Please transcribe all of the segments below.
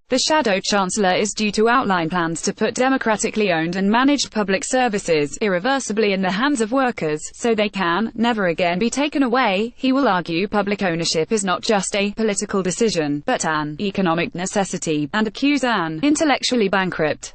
The shadow chancellor is due to outline plans to put democratically owned and managed public services irreversibly in the hands of workers, so they can never again be taken away. He will argue public ownership is not just a political decision, but an economic necessity, and accuse an intellectually bankrupt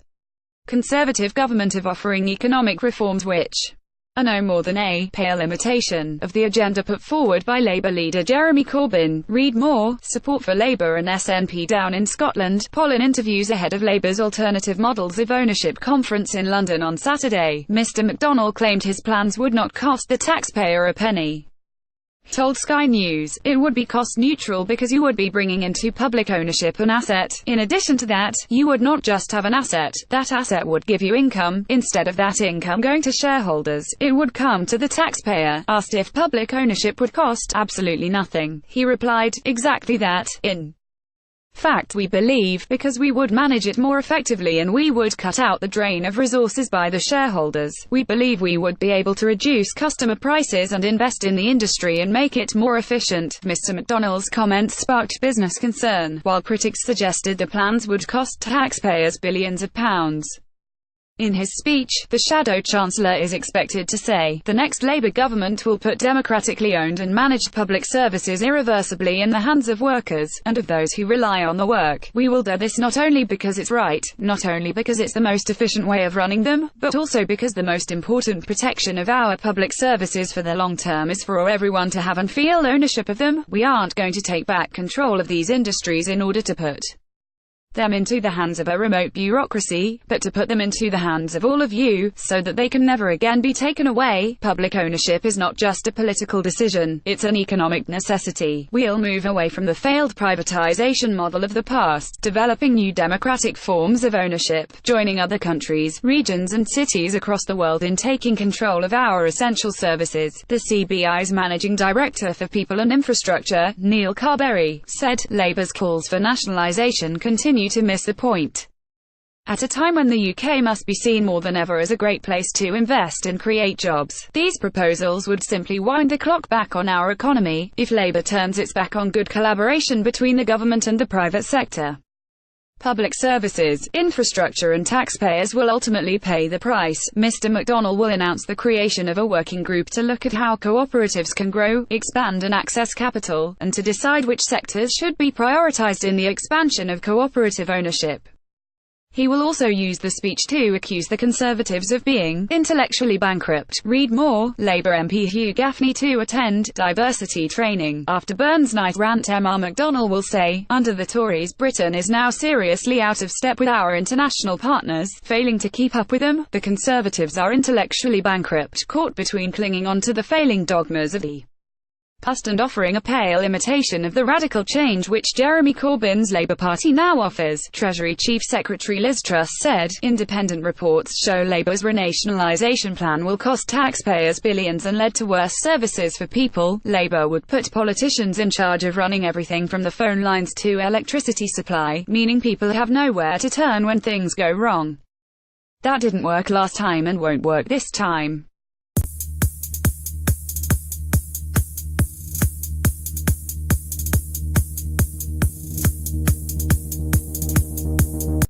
Conservative government of offering economic reforms which are no more than a pale imitation of the agenda put forward by Labour leader Jeremy Corbyn. Read more. Support for Labour and SNP down in Scotland. pollIn interviews ahead of Labour's Alternative Models of Ownership conference in London on Saturday. Mr McDonell claimed his plans would not cost the taxpayer a penny. Told Sky News, it would be cost neutral because you would be bringing into public ownership an asset. In addition to that, you would not just have an asset, that asset would give you income. Instead of that income going to shareholders, it would come to the taxpayer. Asked if public ownership would cost absolutely nothing, he replied, exactly that. In fact, we believe, because we would manage it more effectively and we would cut out the drain of resources by the shareholders, we believe we would be able to reduce customer prices and invest in the industry and make it more efficient. Mr McDonnell's comments sparked business concern, while critics suggested the plans would cost taxpayers billions of pounds. In his speech, the shadow chancellor is expected to say, the next Labour government will put democratically owned and managed public services irreversibly in the hands of workers, and of those who rely on the work. We will do this not only because it's right, not only because it's the most efficient way of running them, but also because the most important protection of our public services for the long term is for everyone to have and feel ownership of them. We aren't going to take back control of these industries in order to put them into the hands of a remote bureaucracy, but to put them into the hands of all of you, so that they can never again be taken away. Public ownership is not just a political decision, it's an economic necessity. We'll move away from the failed privatization model of the past, developing new democratic forms of ownership, joining other countries, regions and cities across the world in taking control of our essential services. The CBI's Managing Director for People and Infrastructure, Neil Carberry, said, Labour's calls for nationalisation continue to miss the point. At a time when the UK must be seen more than ever as a great place to invest and create jobs, these proposals would simply wind the clock back on our economy. If Labour turns its back on good collaboration between the government and the private sector, public services, infrastructure and taxpayers will ultimately pay the price. Mr McDonnell will announce the creation of a working group to look at how cooperatives can grow, expand and access capital, and to decide which sectors should be prioritised in the expansion of cooperative ownership. He will also use the speech to accuse the Conservatives of being intellectually bankrupt. Read more. Labour MP Hugh Gaffney to attend diversity training. After Burns' night rant, McDonnell will say, under the Tories, Britain is now seriously out of step with our international partners, failing to keep up with them. The Conservatives are intellectually bankrupt, caught between clinging on to the failing dogmas of the past and offering a pale imitation of the radical change which Jeremy Corbyn's Labour Party now offers. Treasury Chief Secretary Liz Truss said, independent reports show Labour's renationalisation plan will cost taxpayers billions and lead to worse services for people. Labour would put politicians in charge of running everything from the phone lines to electricity supply, meaning people have nowhere to turn when things go wrong. That didn't work last time and won't work this time.